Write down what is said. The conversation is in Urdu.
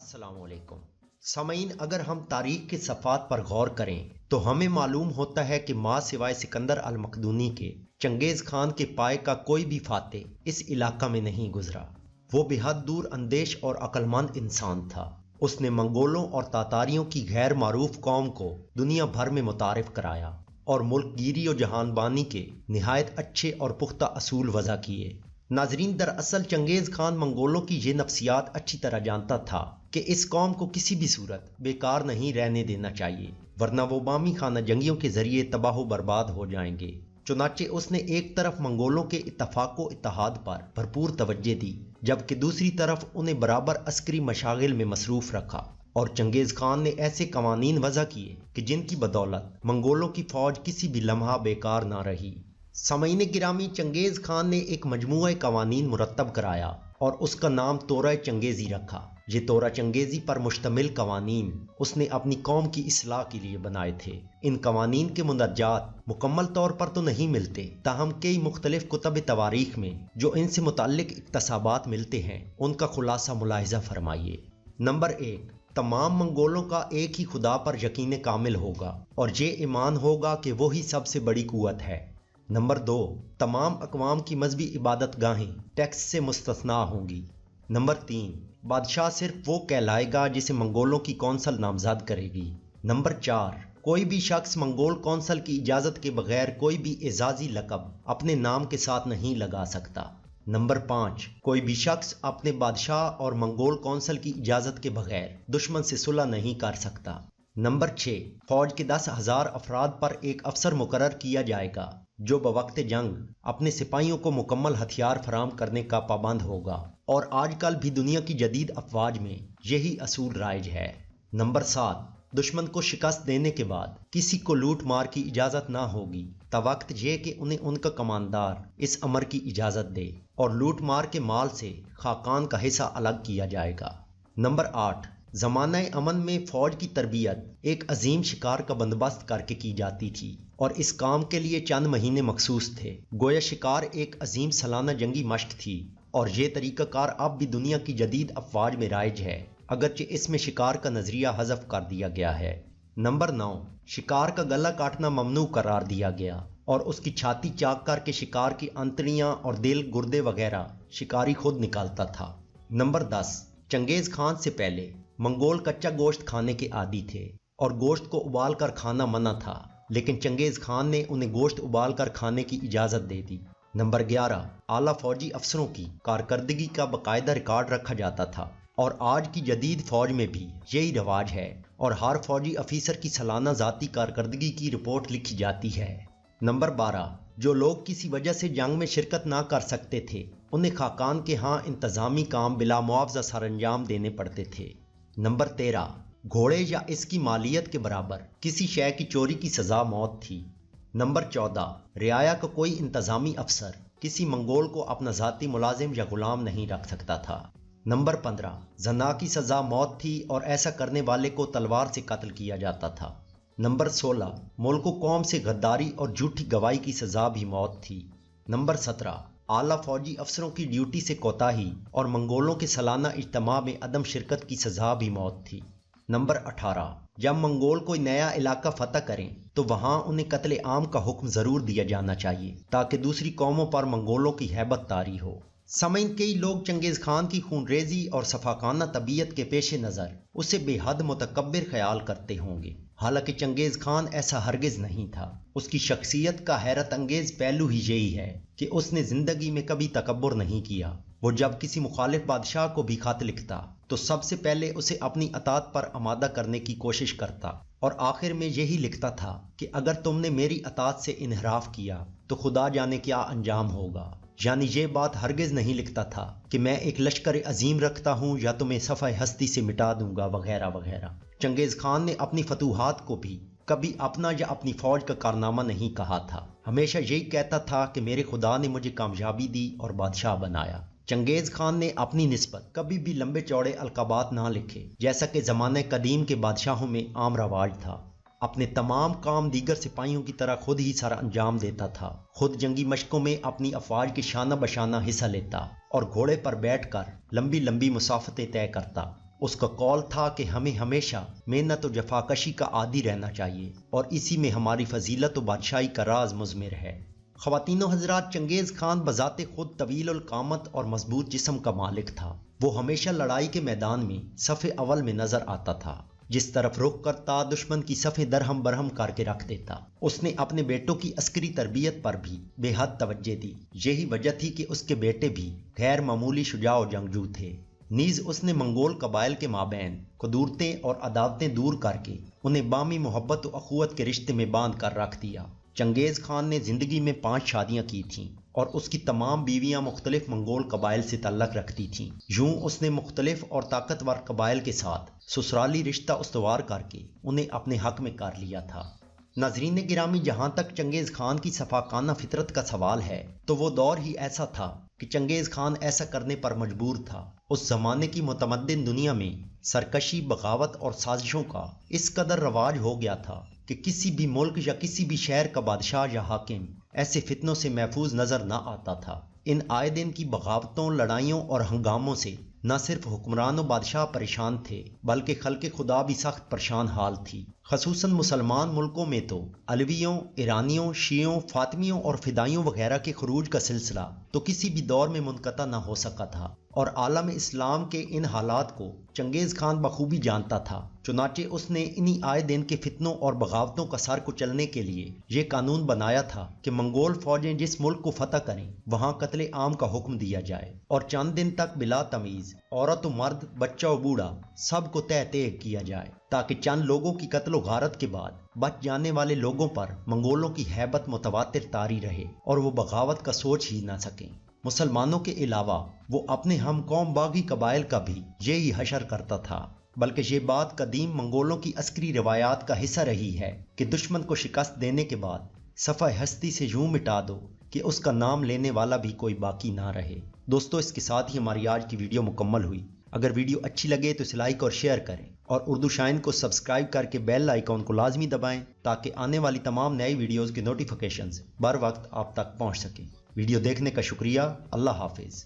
السلام علیکم سامعین، اگر ہم تاریخ کے صفحات پر غور کریں تو ہمیں معلوم ہوتا ہے کہ ماں سوائے سکندر المقدونی کے چنگیز خان کے پائے کا کوئی بھی فاتح اس علاقہ میں نہیں گزرا۔ وہ بے حد دور اندیش اور عقلمند انسان تھا۔ اس نے منگولوں اور تاتاریوں کی غیر معروف قوم کو دنیا بھر میں متعارف کرایا اور ملک گیری و جہان بانی کے نہایت اچھے اور پختہ اصول وضع کیے۔ ناظرین، دراصل چنگیز خان منگولوں کی یہ نفسیات اچھی طرح جانتا تھا کہ اس قوم کو کسی بھی صورت بیکار نہیں رہنے دینا چاہیے، ورنہ وہ بامی خانہ جنگیوں کے ذریعے تباہ و برباد ہو جائیں گے۔ چنانچہ اس نے ایک طرف منگولوں کے اتفاق و اتحاد پر بھرپور توجہ دی، جبکہ دوسری طرف انہیں برابر عسکری مشاغل میں مصروف رکھا، اور چنگیز خان نے ایسے قوانین وضع کیے کہ جن کی بدولت منگولوں کی فوج کسی بھی لمحہ بیکار نہ رہی۔ سامعین گرامی، چنگیز خان نے ایک مجموعہ قوانین مرتب کرایا اور اس کا نام تورہ چنگیزی رکھا۔ یہ تورہ چنگیزی پر مشتمل قوانین اس نے اپنی قوم کی اصلاح کے لیے بنائے تھے۔ ان قوانین کے مندرجات مکمل طور پر تو نہیں ملتے، تاہم کئی مختلف کتب تواریخ میں جو ان سے متعلق اقتصابات ملتے ہیں ان کا خلاصہ ملاحظہ فرمائیے۔ نمبر 1، تمام منگولوں کا ایک ہی خدا پر یقین کامل ہوگا اور یہ ایمان ہوگا کہ وہی سب سے بڑی قوت ہے۔ نمبر 2، تمام اقوام کی مذہبی عبادت گاہیں ٹیکس سے مستثنیٰ ہوں گی۔ نمبر 3، بادشاہ صرف وہ کہلائے گا جسے منگولوں کی کونسل نامزد کرے گی۔ نمبر 4، کوئی بھی شخص منگول کونسل کی اجازت کے بغیر کوئی بھی اعزازی لقب اپنے نام کے ساتھ نہیں لگا سکتا۔ نمبر 5، کوئی بھی شخص اپنے بادشاہ اور منگول کونسل کی اجازت کے بغیر دشمن سے صلح نہیں کر سکتا۔ نمبر 6، فوج کے 10,000 افراد پر ایک افسر مقرر کیا جائے گا جو بوقت جنگ اپنے سپاہیوں کو مکمل ہتھیار فراہم کرنے کا پابند ہوگا، اور آج کل بھی دنیا کی جدید افواج میں یہی اصول رائج ہے۔ نمبر 7، دشمن کو شکست دینے کے بعد کسی کو لوٹ مار کی اجازت نہ ہوگی تاوقت یہ کہ انہیں ان کا کماندار اس امر کی اجازت دے، اور لوٹ مار کے مال سے خاقان کا حصہ الگ کیا جائے گا۔ نمبر 8، زمانہ امن میں فوج کی تربیت ایک عظیم شکار کا بندوبست کر کے کی جاتی تھی، اور اس کام کے لیے چند مہینے مخصوص تھے۔ گویا شکار ایک عظیم سالانہ جنگی مشق تھی، اور یہ طریقہ کار اب بھی دنیا کی جدید افواج میں رائج ہے، اگرچہ اس میں شکار کا نظریہ حذف کر دیا گیا ہے۔ نمبر 9، شکار کا گلا کاٹنا ممنوع قرار دیا گیا، اور اس کی چھاتی چاک کر کے شکار کی انتڑیاں اور دل، گردے وغیرہ شکاری خود نکالتا تھا۔ نمبر 10، چنگیز خان سے پہلے منگول کچا گوشت کھانے کے عادی تھے اور گوشت کو ابال کر کھانا منع تھا، لیکن چنگیز خان نے انہیں گوشت ابال کر کھانے کی اجازت دے دی۔ نمبر 11، اعلیٰ فوجی افسروں کی کارکردگی کا باقاعدہ ریکارڈ رکھا جاتا تھا، اور آج کی جدید فوج میں بھی یہی رواج ہے، اور ہر فوجی افیسر کی سالانہ ذاتی کارکردگی کی رپورٹ لکھی جاتی ہے۔ نمبر 12، جو لوگ کسی وجہ سے جنگ میں شرکت نہ کر سکتے تھے انہیں خاقان کے ہاں انتظامی کام بلا معاوضہ سر انجام دینے پڑتے تھے۔ نمبر 13، گھوڑے یا اس کی مالیت کے برابر کسی شے کی چوری کی سزا موت تھی۔ نمبر 14، رعایا کا کوئی انتظامی افسر کسی منگول کو اپنا ذاتی ملازم یا غلام نہیں رکھ سکتا تھا۔ نمبر 15، زنا کی سزا موت تھی، اور ایسا کرنے والے کو تلوار سے قتل کیا جاتا تھا۔ نمبر 16، ملک و قوم سے غداری اور جھوٹی گواہی کی سزا بھی موت تھی۔ نمبر 17، اعلیٰ فوجی افسروں کی ڈیوٹی سے کوتاہی اور منگولوں کے سالانہ اجتماع میں عدم شرکت کی سزا بھی موت تھی۔ نمبر 18، جب منگول کوئی نیا علاقہ فتح کریں تو وہاں انہیں قتل عام کا حکم ضرور دیا جانا چاہیے تاکہ دوسری قوموں پر منگولوں کی ہیبت طاری ہو۔ سامعین، کئی لوگ چنگیز خان کی خونریزی اور سفاکانہ طبیعت کے پیش نظر اسے بے حد متکبر خیال کرتے ہوں گے، حالانکہ چنگیز خان ایسا ہرگز نہیں تھا۔ اس کی شخصیت کا حیرت انگیز پہلو ہی یہی ہے کہ اس نے زندگی میں کبھی تکبر نہیں کیا۔ وہ جب کسی مخالف بادشاہ کو بھی خط لکھتا تو سب سے پہلے اسے اپنی اطاعت پر آمادہ کرنے کی کوشش کرتا، اور آخر میں یہی لکھتا تھا کہ اگر تم نے میری اطاعت سے انحراف کیا تو خدا جانے کیا انجام ہوگا۔ یعنی یہ بات ہرگز نہیں لکھتا تھا کہ میں ایک لشکر عظیم رکھتا ہوں یا تمہیں صفحہ ہستی سے مٹا دوں گا وغیرہ وغیرہ۔ چنگیز خان نے اپنی فتوحات کو بھی کبھی اپنا یا اپنی فوج کا کارنامہ نہیں کہا تھا، ہمیشہ یہی کہتا تھا کہ میرے خدا نے مجھے کامیابی دی اور بادشاہ بنایا۔ چنگیز خان نے اپنی نسبت کبھی بھی لمبے چوڑے القابات نہ لکھے، جیسا کہ زمانہ قدیم کے بادشاہوں میں عام رواج تھا۔ اپنے تمام کام دیگر سپاہیوں کی طرح خود ہی سر انجام دیتا تھا، خود جنگی مشقوں میں اپنی افواج کے شانہ بشانہ حصہ لیتا اور گھوڑے پر بیٹھ کر لمبی لمبی مسافتیں طے کرتا۔ اس کا قول تھا کہ ہمیں ہمیشہ محنت و جفاکشی کا عادی رہنا چاہیے اور اسی میں ہماری فضیلت و بادشاہی کا راز مضمر ہے۔ خواتین و حضرات، چنگیز خان بذات خود طویل القامت اور مضبوط جسم کا مالک تھا۔ وہ ہمیشہ لڑائی کے میدان میں صف اول میں نظر آتا تھا، جس طرف رخ کرتا دشمن کی صفیں درہم برہم کر کے رکھ دیتا۔ اس نے اپنے بیٹوں کی عسکری تربیت پر بھی بے حد توجہ دی۔ یہی وجہ تھی کہ اس کے بیٹے بھی غیر معمولی شجاع و جنگجو تھے۔ نیز اس نے منگول قبائل کے مابین قدورتیں اور عداوتیں دور کر کے انہیں بامی محبت و اخوت کے رشتے میں باندھ کر رکھ دیا۔ چنگیز خان نے زندگی میں 5 شادیاں کی تھیں اور اس کی تمام بیویاں مختلف منگول قبائل سے تعلق رکھتی تھیں۔ یوں اس نے مختلف اور طاقتور قبائل کے ساتھ سسرالی رشتہ استوار کر کے انہیں اپنے حق میں کر لیا تھا۔ ناظرین گرامی، جہاں تک چنگیز خان کی صفاقانہ فطرت کا سوال ہے تو وہ دور ہی ایسا تھا کہ چنگیز خان ایسا کرنے پر مجبور تھا۔ اس زمانے کی متمدن دنیا میں سرکشی، بغاوت اور سازشوں کا اس قدر رواج ہو گیا تھا کہ کسی بھی ملک یا کسی بھی شہر کا بادشاہ یا حاکم ایسے فتنوں سے محفوظ نظر نہ آتا تھا۔ ان آئے دن کی بغاوتوں، لڑائیوں اور ہنگاموں سے نہ صرف حکمران و بادشاہ پریشان تھے بلکہ خلق خدا بھی سخت پریشان حال تھی۔ خصوصاً مسلمان ملکوں میں تو علویوں، ایرانیوں، شیعوں، فاطمیوں اور فدائیوں وغیرہ کے خروج کا سلسلہ تو کسی بھی دور میں منقطع نہ ہو سکا تھا، اور عالم اسلام کے ان حالات کو چنگیز خان بخوبی جانتا تھا۔ چنانچہ اس نے انہی آئے دن کے فتنوں اور بغاوتوں کا سر کچلنے کے لیے یہ قانون بنایا تھا کہ منگول فوجیں جس ملک کو فتح کریں وہاں قتل عام کا حکم دیا جائے اور چند دن تک بلا تمیز عورت و مرد، بچہ و بوڑھا سب کو تہہ تیغ کیا جائے، تاکہ چند لوگوں کی قتل و غارت کے بعد بچ جانے والے لوگوں پر منگولوں کی ہیبت متواتر طاری رہے اور وہ بغاوت کا سوچ ہی نہ سکیں۔ مسلمانوں کے علاوہ وہ اپنے ہم قوم باغی قبائل کا بھی یہی حشر کرتا تھا، بلکہ یہ بات قدیم منگولوں کی عسکری روایات کا حصہ رہی ہے کہ دشمن کو شکست دینے کے بعد صفحہ ہستی سے یوں مٹا دو کہ اس کا نام لینے والا بھی کوئی باقی نہ رہے۔ دوستو، اس کے ساتھ ہی ہماری آج کی ویڈیو مکمل ہوئی۔ اگر ویڈیو اچھی لگے تو اسے لائک اور شیئر کریں اور اردو شائن کو سبسکرائب کر کے بیل آئیکن کو لازمی دبائیں تاکہ آنے والی تمام نئی ویڈیوز کی نوٹیفیکیشنز بر وقت آپ تک پہنچ سکیں۔ ویڈیو دیکھنے کا شکریہ۔ اللہ حافظ۔